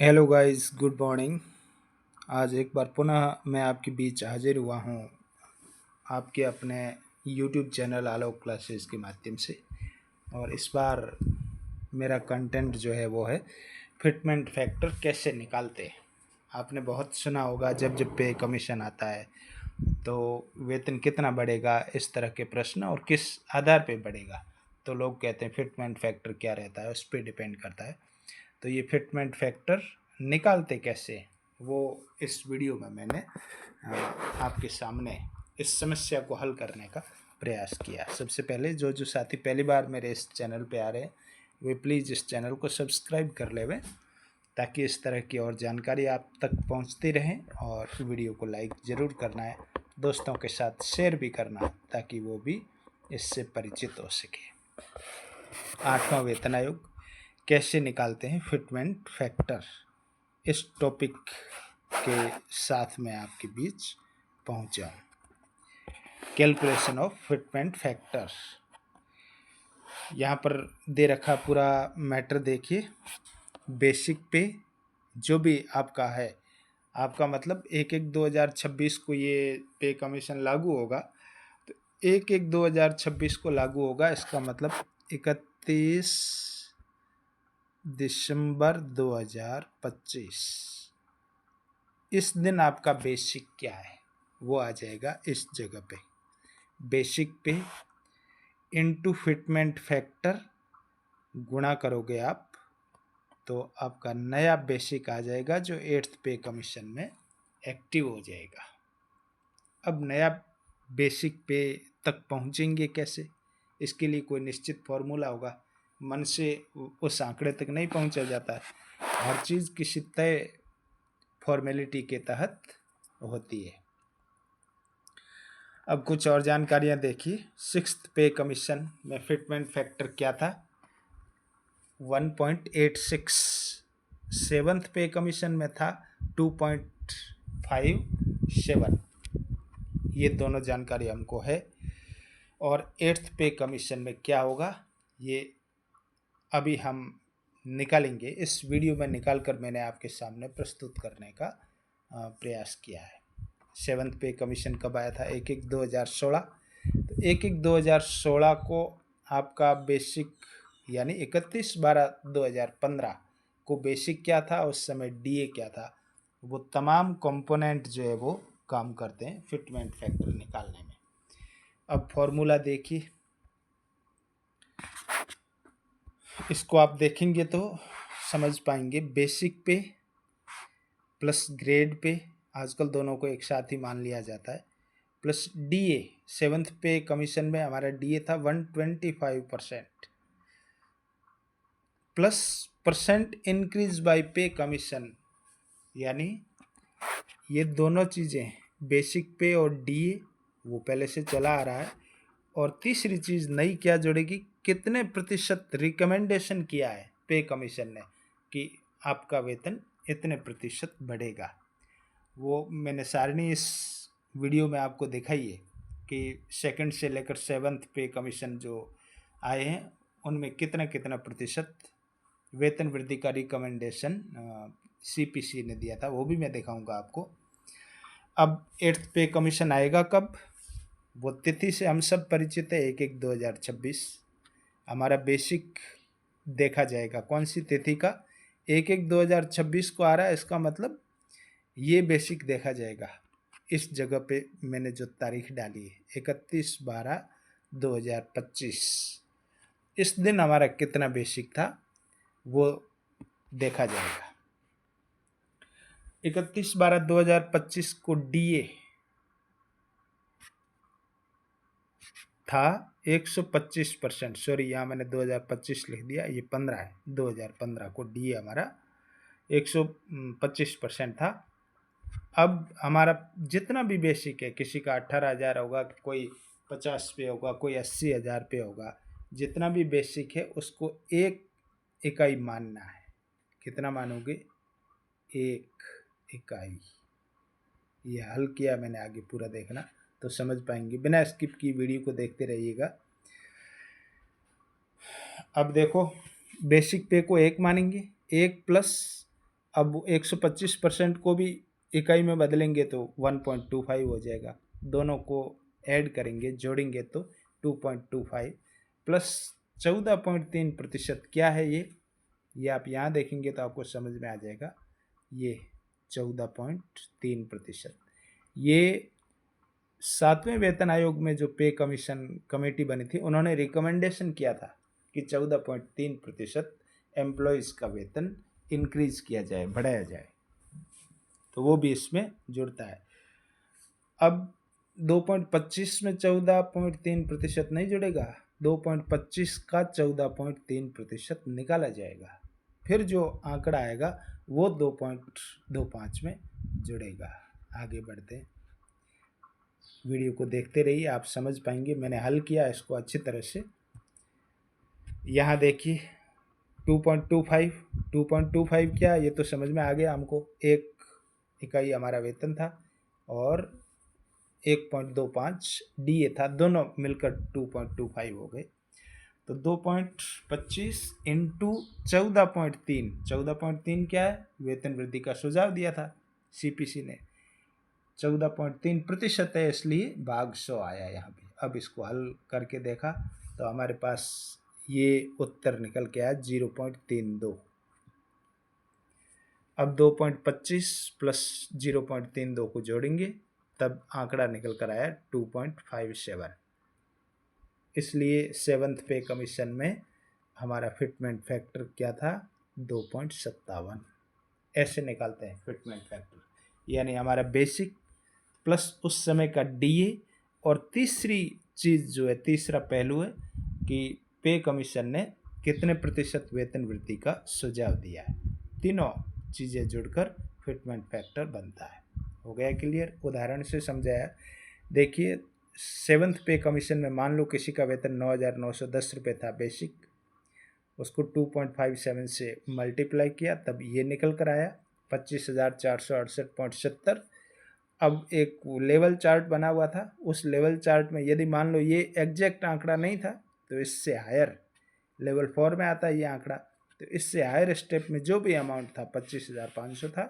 Hello guys, good morning. आज एक बार पुनः मैं आपके बीच हाजिर हुआ हूँ आपके अपने यूट्यूब चैनल आलोक क्लासेस के माध्यम से। और इस बार मेरा कंटेंट जो है वो है फिटमेंट फैक्टर कैसे निकालते हैं। आपने बहुत सुना होगा, जब जब पे कमीशन आता है तो वेतन कितना बढ़ेगा, इस तरह के प्रश्न, और किस आधार पे बढ़ेगा। तो लोग कहते हैं फिटमेंट फैक्टर क्या रहता है, उस पर डिपेंड करता है। तो ये फिटमेंट फैक्टर निकालते कैसे, वो इस वीडियो में मैंने आपके सामने इस समस्या को हल करने का प्रयास किया। सबसे पहले जो जो साथी पहली बार मेरे इस चैनल पे आ रहे हैं वे प्लीज़ इस चैनल को सब्सक्राइब कर लेवें, ताकि इस तरह की और जानकारी आप तक पहुंचती रहे। और वीडियो को लाइक ज़रूर करना है, दोस्तों के साथ शेयर भी करना है, ताकि वो भी इससे परिचित हो सके। 8वां वेतन आयोग कैसे निकालते हैं फिटमेंट फैक्टर, इस टॉपिक के साथ मैं आपके बीच पहुंचा। कैलकुलेशन ऑफ फिटमेंट फैक्टर, यहाँ पर दे रखा पूरा मैटर देखिए। बेसिक पे जो भी आपका है, आपका मतलब 1/1/2026 को ये पे कमीशन लागू होगा, तो 1/1/2026 को लागू होगा। इसका मतलब 31 दिसंबर 2025, इस दिन आपका बेसिक क्या है वो आ जाएगा इस जगह पे। बेसिक पे इनटू फिटमेंट फैक्टर गुणा करोगे आप, तो आपका नया बेसिक आ जाएगा, जो 8th पे कमीशन में एक्टिव हो जाएगा। अब नया बेसिक पे तक पहुंचेंगे कैसे, इसके लिए कोई निश्चित फॉर्मूला होगा। मन से उस आंकड़े तक नहीं पहुंचा जाता है, हर चीज़ किसी तय फॉर्मेलिटी के तहत होती है। अब कुछ और जानकारियां देखिए। 6th पे कमीशन में फिटमेंट फैक्टर क्या था, 1.86। 7th पे कमीशन में था 2.57। ये दोनों जानकारी हमको है। और 8th पे कमीशन में क्या होगा, ये अभी हम निकालेंगे। इस वीडियो में निकाल कर मैंने आपके सामने प्रस्तुत करने का प्रयास किया है। 7th पे कमीशन कब आया था, 1/1/2016। तो 1/1/2016 को आपका बेसिक, यानी 31/12/2015 को बेसिक क्या था, उस समय डीए क्या था, वो तमाम कंपोनेंट जो है वो काम करते हैं फिटमेंट फैक्टर निकालने में। अब फॉर्मूला देखिए, इसको आप देखेंगे तो समझ पाएंगे। बेसिक पे प्लस ग्रेड पे, आजकल दोनों को एक साथ ही मान लिया जाता है, प्लस डीए। 7th पे कमीशन में हमारा डीए था 125%, प्लस परसेंट इंक्रीज बाय पे कमीशन, यानी ये दोनों चीज़ें, बेसिक पे और डीए, वो पहले से चला आ रहा है। और तीसरी चीज़ नई क्या जुड़ेगी, कितने प्रतिशत रिकमेंडेशन किया है पे कमीशन ने कि आपका वेतन इतने प्रतिशत बढ़ेगा। वो मैंने सारणी इस वीडियो में आपको दिखाई है कि 2nd से लेकर 7th पे कमीशन जो आए हैं उनमें कितना कितना प्रतिशत वेतन वृद्धि का रिकमेंडेशन सीपीसी ने दिया था, वो भी मैं दिखाऊंगा आपको। अब 8th पे कमीशन आएगा कब, वो तिथि से हम सब परिचित है, 1/1/2026। हमारा बेसिक देखा जाएगा कौन सी तिथि का, 1/1/2026 को आ रहा है, इसका मतलब ये बेसिक देखा जाएगा। इस जगह पे मैंने जो तारीख डाली है 31/12/2025, इस दिन हमारा कितना बेसिक था वो देखा जाएगा। 31/12/2025 को डीए था 125%। सॉरी, यहाँ मैंने 2025 लिख दिया, ये 15 है। 2015 को डीए हमारा 125% था। अब हमारा जितना भी बेसिक है, किसी का 18,000 होगा, कोई 50 पे होगा, कोई 80,000 पे होगा, जितना भी बेसिक है उसको 1 इकाई मानना है। कितना मानोगे, 1 इकाई। ये हल किया मैंने, आगे पूरा देखना तो समझ पाएंगे, बिना स्किप की वीडियो को देखते रहिएगा। अब देखो, बेसिक पे को 1 मानेंगे, 1 प्लस अब 125% को भी इकाई में बदलेंगे तो 1.25 हो जाएगा। दोनों को ऐड करेंगे, जोड़ेंगे तो 2.25 प्लस 14.3% क्या है ये आप यहाँ देखेंगे तो आपको समझ में आ जाएगा। ये 14.3%। ये 7वें वेतन आयोग में जो पे कमीशन कमेटी बनी थी, उन्होंने रिकमेंडेशन किया था कि 14.3% एम्प्लॉयज़ का वेतन इंक्रीज किया जाए, बढ़ाया जाए, तो वो भी इसमें जुड़ता है। अब 2.25 में 14.3% नहीं जुड़ेगा, 2.25 का 14.3% निकाला जाएगा, फिर जो आंकड़ा आएगा वो 2.25 में जुड़ेगा। आगे बढ़ते हैं, वीडियो को देखते रहिए, आप समझ पाएंगे। मैंने हल किया इसको अच्छी तरह से। यहाँ देखिए 2.25 क्या, ये तो समझ में आ गया हमको। एक इकाई हमारा वेतन था और 1.25 DA था, दोनों मिलकर 2.25 हो गए। तो 2.25 इंटू 14.3 क्या है, वेतन वृद्धि का सुझाव दिया था CPC ने, 14.3% है, इसलिए भाग 100 आया यहाँ पे। अब इसको हल करके देखा तो हमारे पास ये उत्तर निकल के आया 0.32। अब 2.25 प्लस 0.32 को जोड़ेंगे तब आंकड़ा निकल कर आया 2.57। इसलिए 7th पे कमीशन में हमारा फिटमेंट फैक्टर क्या था, 2.57। ऐसे निकालते हैं फिटमेंट फैक्टर, यानी हमारा बेसिक प्लस उस समय का DA, और तीसरी चीज़ जो है, तीसरा पहलू है कि पे कमीशन ने कितने प्रतिशत वेतन वृद्धि का सुझाव दिया है। तीनों चीज़ें जुड़कर फिटमेंट फैक्टर बनता है। हो गया क्लियर, उदाहरण से समझाया। देखिए 7th पे कमीशन में मान लो किसी का वेतन 9,910 रुपये था बेसिक, उसको 2.57 से मल्टीप्लाई किया तब ये निकल कर आया 25,468.70। अब एक लेवल चार्ट बना हुआ था, उस लेवल चार्ट में यदि मान लो ये एग्जैक्ट आंकड़ा नहीं था तो इससे हायर, लेवल 4 में आता है ये आंकड़ा, तो इससे हायर स्टेप में जो भी अमाउंट था 25,500 था,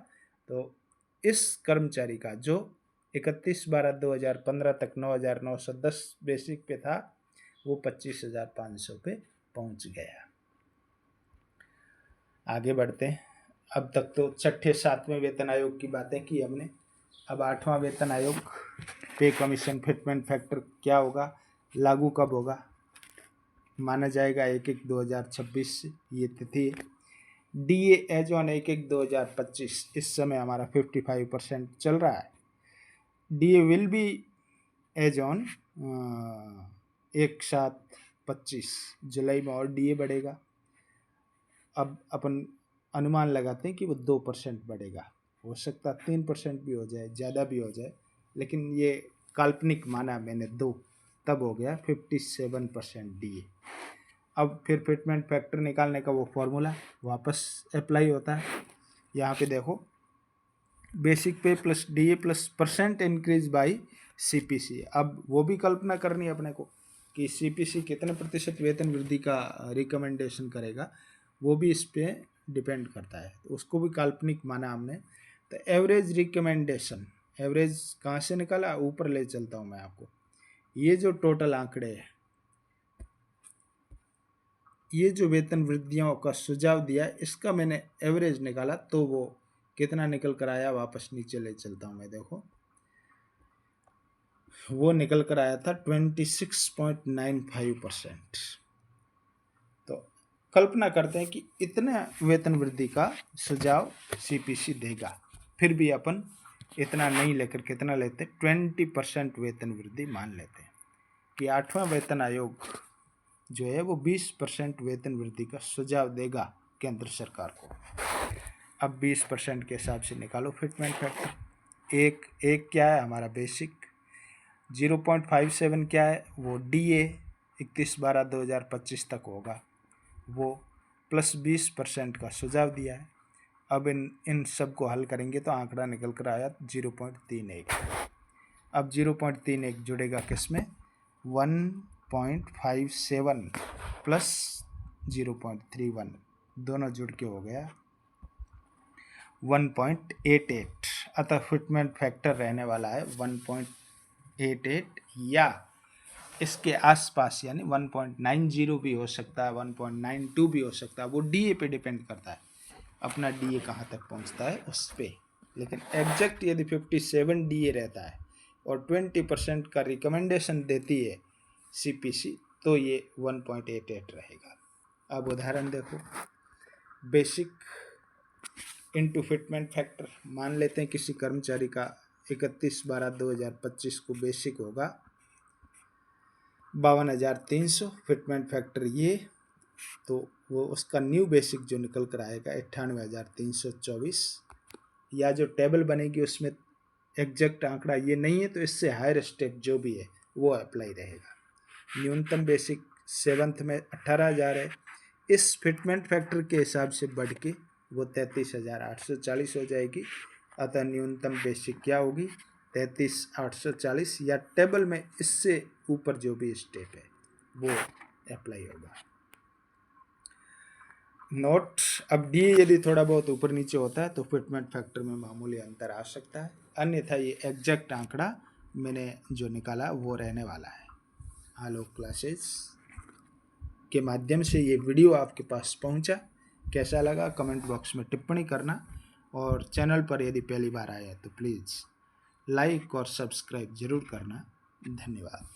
तो इस कर्मचारी का जो 31/12/2015 तक 9,910 बेसिक पे था, वो 25,500 पे पहुंच गया। आगे बढ़ते हैं। अब तक तो 6ठे 7वें वेतन आयोग की बातें की हमने। अब 8वां वेतन आयोग पे कमीशन फिटमेंट फैक्टर क्या होगा, लागू कब होगा, माना जाएगा 1/1/2026 से, ये तिथि है। DA एज ऑन 1/1/2025, इस समय हमारा 55% चल रहा है। DA will be as on 1/7/25, जुलाई में और DA बढ़ेगा। अब अपन अनुमान लगाते हैं कि वो 2% बढ़ेगा, हो सकता 3% भी हो जाए, ज़्यादा भी हो जाए, लेकिन ये काल्पनिक माना मैंने 2, तब हो गया 57% DA। अब फिर फिटमेंट फैक्टर निकालने का वो फॉर्मूला वापस अप्लाई होता है। यहाँ पे देखो, बेसिक पे plus DA plus percent increase by CPC। अब वो भी कल्पना करनी है अपने को कि CPC कितने प्रतिशत वेतन वृद्धि का रिकमेंडेशन करेगा, वो भी इस पर डिपेंड करता है, तो उसको भी काल्पनिक माना हमने। तो एवरेज रिकमेंडेशन, एवरेज कहाँ से निकाला, ऊपर ले चलता हूँ मैं आपको। ये जो टोटल आंकड़े हैं, ये जो वेतन वृद्धियों का सुझाव दिया, इसका मैंने एवरेज निकाला तो वो कितना निकल कर आया, वापस नीचे ले चलता हूँ मैं, देखो वो निकल कर आया था 26.95%। तो कल्पना करते हैं कि इतना वेतन वृद्धि का सुझाव CPC देगा, फिर भी अपन इतना नहीं लेकर कितना लेते, 20% वेतन वृद्धि मान लेते हैं कि 8वां वेतन आयोग जो है वो 20% वेतन वृद्धि का सुझाव देगा केंद्र सरकार को। अब 20% के हिसाब से निकालो फिटमेंट फैक्टर। एक क्या है हमारा बेसिक, 0.57 क्या है, वो DA 31/12/2025 तक होगा वो, प्लस 20% का सुझाव दिया है। अब इन सब को हल करेंगे तो आंकड़ा निकल कर आया 0.31। अब 0.31 जुड़ेगा किस में, 1.57 प्लस 0.31, दोनों जुड़ के हो गया 1.88, अतः फिटमेंट फैक्टर रहने वाला है 1.88 या इसके आसपास, यानी 1.90 भी हो सकता है, 1.92 भी हो सकता है। वो डीए पे डिपेंड करता है, अपना डीए कहाँ तक पहुँचता है उस पर। लेकिन एग्जैक्ट यदि 57 डीए रहता है और 20% का रिकमेंडेशन देती है सीपीसी, तो ये 1.88 रहेगा। अब उदाहरण देखो, बेसिक इनटू फिटमेंट फैक्टर। मान लेते हैं किसी कर्मचारी का 31/12/2025 को बेसिक होगा 52,300, फिटमेंट फैक्टर ये, तो वो उसका न्यू बेसिक जो निकल कर आएगा 98,324, या जो टेबल बनेगी उसमें एग्जैक्ट आंकड़ा ये नहीं है, तो इससे हायर स्टेप जो भी है वो अप्लाई रहेगा। न्यूनतम बेसिक 7th में 18,000 है, इस फिटमेंट फैक्टर के हिसाब से बढ़ के वो 33,840 हो जाएगी। अतः न्यूनतम बेसिक क्या होगी, 33,840, या टेबल में इससे ऊपर जो भी स्टेप है वो अप्लाई होगा। नोट, अब डी यदि थोड़ा बहुत ऊपर नीचे होता है तो फिटमेंट फैक्टर में मामूली अंतर आ सकता है, अन्यथा ये एग्जैक्ट आंकड़ा मैंने जो निकाला वो रहने वाला है। आलोक क्लासेस के माध्यम से ये वीडियो आपके पास पहुंचा, कैसा लगा कमेंट बॉक्स में टिप्पणी करना, और चैनल पर यदि पहली बार आए तो प्लीज़ लाइक और सब्सक्राइब ज़रूर करना। धन्यवाद।